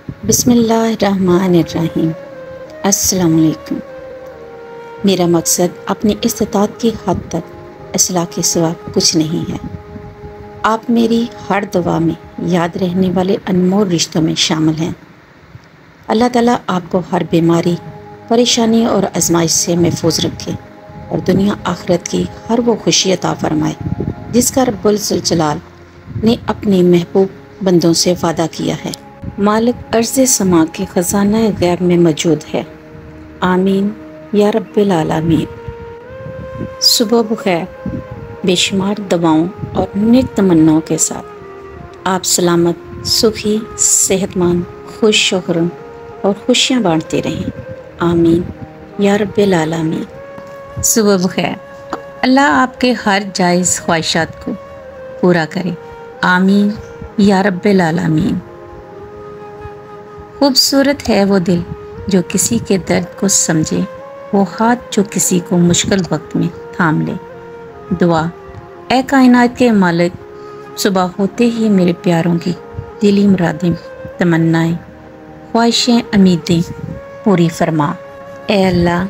بسم اللہ الرحمن الرحیم۔ السلام علیکم۔ میرا مقصد اپنی استطاعت کی حد تک اصلاح کے سوا کچھ نہیں ہے۔ آپ میری ہر دعا میں یاد رہنے والے انمول رشتوں میں شامل ہیں۔ اللہ تعالیٰ آپ کو ہر بیماری، پریشانی اور آزمائش سے محفوظ رکھے اور دنیا آخرت کی ہر وہ خوشی عطا فرمائے جس کا رب الجلال نے اپنے محبوب بندوں سے وعدہ کیا ہے۔ مالک ارض سما کے خزانہ غیب میں موجود ہے۔ آمین یا رب العالمین۔ صبح بخیر۔ بے شمار دعاؤں اور نیک تمناؤں کے ساتھ آپ سلامت، سکھی، صحت مند، خوش شخرم اور خوشیاں بانٹتے رہیں۔ آمین یا رب العالمین۔ صبح بخیر۔ اللہ آپ کے ہر جائز خواہشات کو پورا کرے۔ آمین یا رب العالمین۔ خوبصورت ہے وہ دل جو کسی کے درد کو سمجھے، وہ ہاتھ جو کسی کو مشکل وقت میں تھام لے۔ دعا۔ اے کائنات کے مالک، صبح ہوتے ہی میرے پیاروں کی دلی مرادیں، تمنائیں، خواہشیں، امیدیں پوری فرما۔ اے اللہ،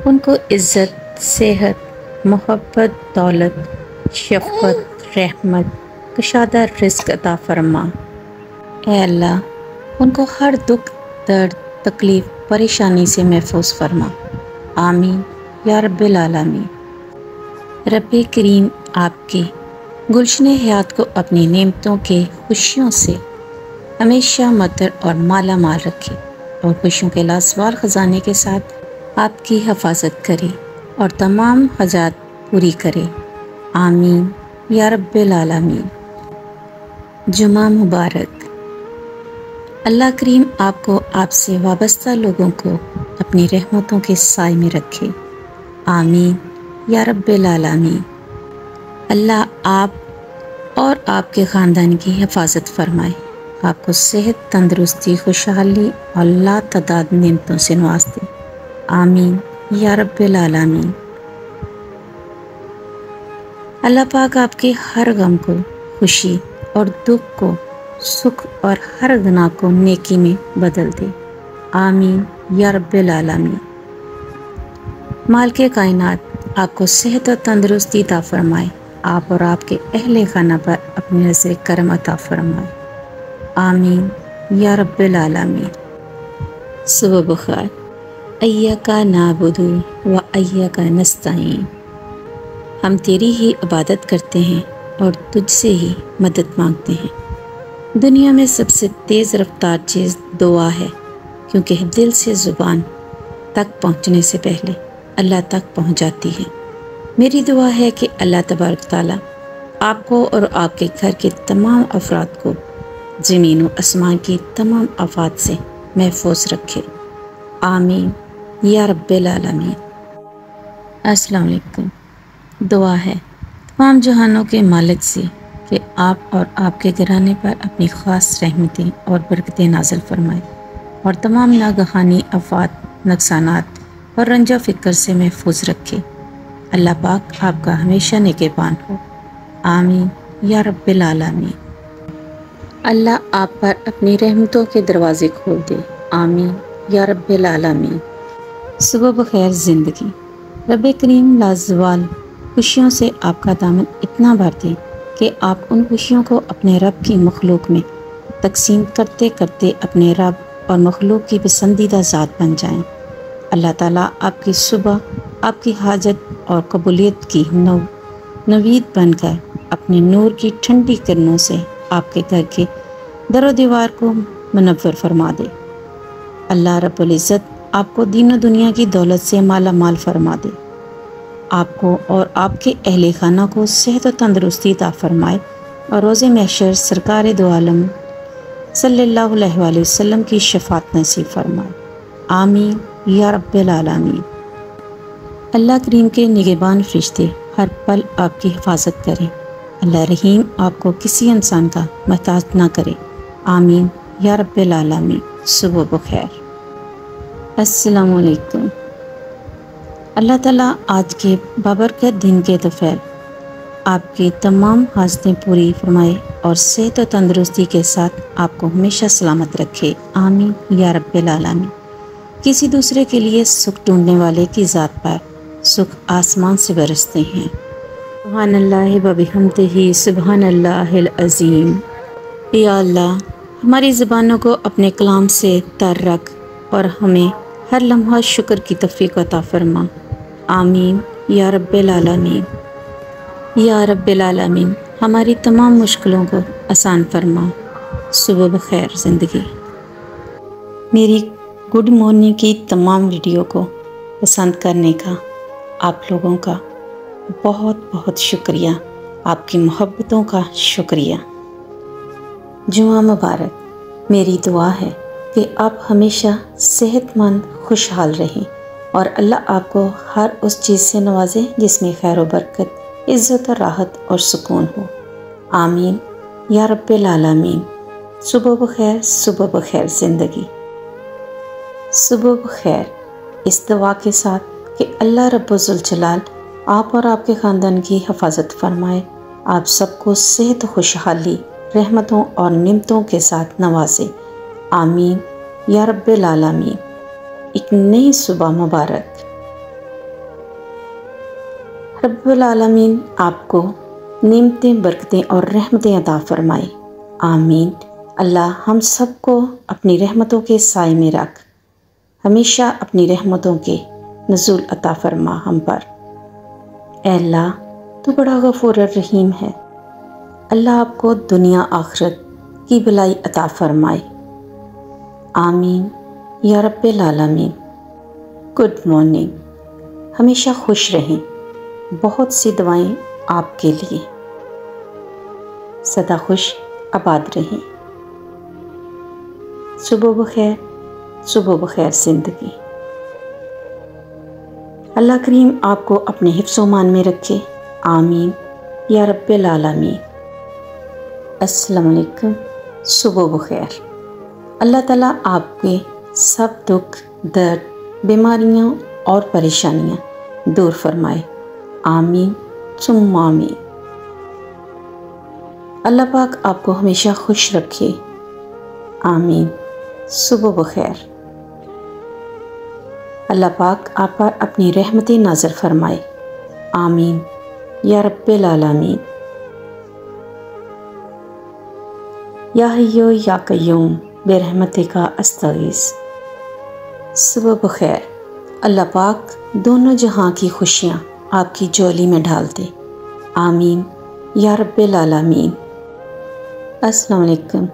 ان کو عزت، صحت، محبت، دولت، شفقت، رحمت، کشادہ رزق عطا فرما۔ اے اللہ، ان کو ہر دکھ، درد، تکلیف، پریشانی سے محفوظ فرما۔ آمین یا رب العالمین۔ رب کریم آپ کے گلشن حیات کو اپنی نعمتوں کے خوشیوں سے ہمیشہ مطر اور مالا مال رکھے اور خوشیوں کے لاسوال خزانے کے ساتھ آپ کی حفاظت کرے اور تمام حاجات پوری کرے۔ آمین یا رب العالمین۔ جمعہ مبارک۔ اللہ کریم آپ کو آپ سے وابستہ لوگوں کو اپنی رحمتوں کے سائے میں رکھے۔ آمین یا رب العالمین۔ اللہ آپ اور آپ کے خاندان کی حفاظت فرمائے، آپ کو صحت، تندرستی، خوشحالی اور لا تعداد نعمتوں سے نواز دے۔ آمین یا رب العالمین۔ اللہ پاک آپ کے ہر غم کو خوشی اور دکھ کو سکھ اور ہر گناہ کو نیکی میں بدل دے۔ آمین یا رب العالمین۔ مالک کائنات آپ کو صحت و تندرستی عطا فرمائے، آپ اور آپ کے اہل خانہ پر اپنی نظر کرم عطا فرمائے۔ آمین یا رب العالمین۔ صبح بخیر۔ ایاک نعبد و ایاک نستعین۔ ہم تیری ہی عبادت کرتے ہیں اور تجھ سے ہی مدد مانگتے ہیں۔ دنیا میں سب سے تیز رفتار چیز دعا ہے، کیونکہ دل سے زبان تک پہنچنے سے پہلے اللہ تک پہنچ جاتی ہے۔ میری دعا ہے کہ اللہ تبارک تعالیٰ آپ کو اور آپ کے گھر کے تمام افراد کو زمین و آسمان کی تمام آفات سے محفوظ رکھے۔ آمین یا رب العالمین۔ السلام علیکم۔ دعا ہے تمام جہانوں کے مالک سے کہ آپ اور آپ کے گھرانے پر اپنی خاص رحمتیں اور برکتیں نازل فرمائے اور تمام ناگہانی آفات، نقصانات اور رنج و فکر سے محفوظ رکھے۔ اللہ پاک آپ کا ہمیشہ نگہبان ہو۔ آمین یا رب العالمین۔ اللہ آپ پر اپنی رحمتوں کے دروازے کھول دے۔ آمین یا رب العالمین۔ صبح بخیر زندگی۔ رب کریم لازوال خوشیوں سے آپ کا دامن اتنا بھر دے کہ آپ ان خوشیوں کو اپنے رب کی مخلوق میں تقسیم کرتے کرتے اپنے رب اور مخلوق کی پسندیدہ ذات بن جائیں۔ اللہ تعالیٰ آپ کی صبح، آپ کی حاجت اور قبولیت کی نوید بن کر اپنے نور کی ٹھنڈی کرنوں سے آپ کے گھر کے در و دیوار کو منور فرما دے۔ اللہ رب العزت آپ کو دین و دنیا کی دولت سے مالا مال فرما دے، آپ کو اور آپ کے اہل خانہ کو صحت و تندرستی عطا فرمائے اور روز محشر سرکار دو عالم صلی اللہ علیہ وآلہ وسلم کی شفاعت نصیب فرمائے۔ آمین یا رب العالمین۔ اللہ کریم کے نگہبان فرشتے ہر پل آپ کی حفاظت کریں۔ اللہ رحیم آپ کو کسی انسان کا محتاج نہ کرے۔ آمین یا رب العالمین۔ صبح بخیر۔ السلام علیکم۔ اللہ تعالیٰ آج کے بابرکت دن کے دوپہر آپ کی تمام حاجتیں پوری فرمائے اور صحت و تندرستی کے ساتھ آپ کو ہمیشہ سلامت رکھے، آمین یا رب العالمین۔ کسی دوسرے کے لیے سکھ ڈھونڈنے والے کی ذات پر سکھ آسمان سے برستے ہیں۔ سبحان اللہ و بحمدہ، سبحان اللہ العظیم۔ یا اللہ، ہماری زبانوں کو اپنے کلام سے تر رکھ اور ہمیں ہر لمحہ شکر کی توفیق عطا فرما، آمین یا رب العالمین۔ یا رب العالمین، ہماری تمام مشکلوں کو آسان فرما۔ صبح بخیر زندگی۔ میری گڈ مارننگ کی تمام ویڈیو کو پسند کرنے کا آپ لوگوں کا بہت بہت شکریہ، آپ کی محبتوں کا شکریہ۔ جمعہ مبارک۔ میری دعا ہے کہ آپ ہمیشہ صحت مند خوشحال رہیں اور اللہ آپ کو ہر اس چیز سے نوازے جس میں خیر و برکت، عزت و راحت اور سکون ہو، آمین یا رب العالمین۔ صبح بخیر، صبح بخیر زندگی۔ صبح بخیر اس دعا کے ساتھ کہ اللہ رب الجلال آپ اور آپ کے خاندان کی حفاظت فرمائے، آپ سب کو صحت و خوشحالی، رحمتوں اور نعمتوں کے ساتھ نوازے، آمین یا رب العالمین۔ ایک نئی صبح مبارک۔ رب العالمین آپ کو نعمتیں، برکتیں اور رحمتیں عطا فرمائے، آمین۔ اللہ ہم سب کو اپنی رحمتوں کے سائے میں رکھ، ہمیشہ اپنی رحمتوں کے نزول عطا فرما ہم پر۔ اے اللہ، تو بڑا غفور الرحیم ہے، اللہ آپ کو دنیا آخرت کی بھلائی عطا فرمائے، آمین یا رب العالمین۔ Good morning. ہمیشہ خوش رہیں، بہت سی دعائیں آپ کے لیے، سدا خوش آباد رہیں۔ صبح بخیر، صبح بخیر زندگی۔ اللہ کریم آپ کو اپنے حفظ و امان میں رکھے، آمین یا رب العالمین۔ السلام علیکم، صبح بخیر۔ اللہ تعالیٰ آپ کے سب دکھ، درد، بیماریاں اور پریشانیاں دور فرمائے، آمین ثم آمین۔ اللہ پاک آپ کو ہمیشہ خوش رکھے، آمین۔ صبح بخیر۔ اللہ پاک آپ پر اپنی رحمتیں نازل فرمائے، آمین یا رب العالمین۔ یا حی یا قیوم برحمتک استغیث۔ صبح بخیر۔ اللہ پاک دونوں جہاں کی خوشیاں آپ کی جولی میں ڈال دے، آمین یا رب العالمین۔ السلام علیکم۔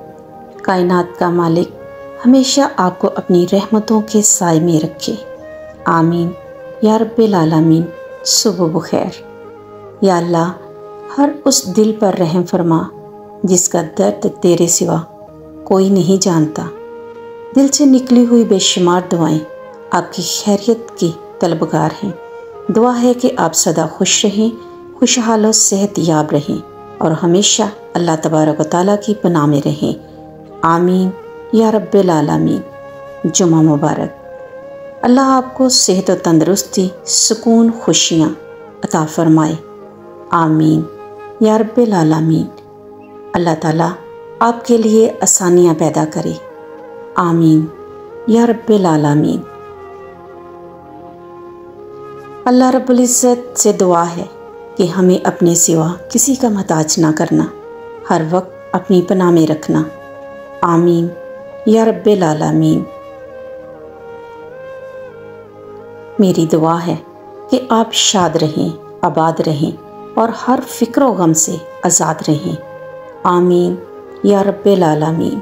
کائنات کا مالک ہمیشہ آپ کو اپنی رحمتوں کے سائے میں رکھے، آمین یا رب العالمین۔ صبح بخیر۔ یا اللہ، ہر اس دل پر رحم فرما جس کا درد تیرے سوا کوئی نہیں جانتا۔ دل سے نکلی ہوئی بے شمار دعائیں آپ کی خیریت کی طلبگار ہیں۔ دعا ہے کہ آپ سدا خوش رہیں، خوشحال و صحت یاب رہیں اور ہمیشہ اللہ تبارک و تعالیٰ کی پناہ میں رہیں، آمین یا رب العالمین۔ جمعہ مبارک۔ اللہ آپ کو صحت و تندرستی، سکون، خوشیاں عطا فرمائے، آمین یا رب العالمین۔ اللہ تعالیٰ آپ کے لیے آسانیاں پیدا کرے، آمین یا رب العالمین۔ اللہ رب العزت سے دعا ہے کہ ہمیں اپنے سوا کسی کا محتاج نہ کرنا، ہر وقت اپنی پناہ میں رکھنا، آمین یا رب العالمین۔ میری دعا ہے کہ آپ شاد رہیں، آباد رہیں اور ہر فکر و غم سے آزاد رہیں، آمین یا رب العالمین۔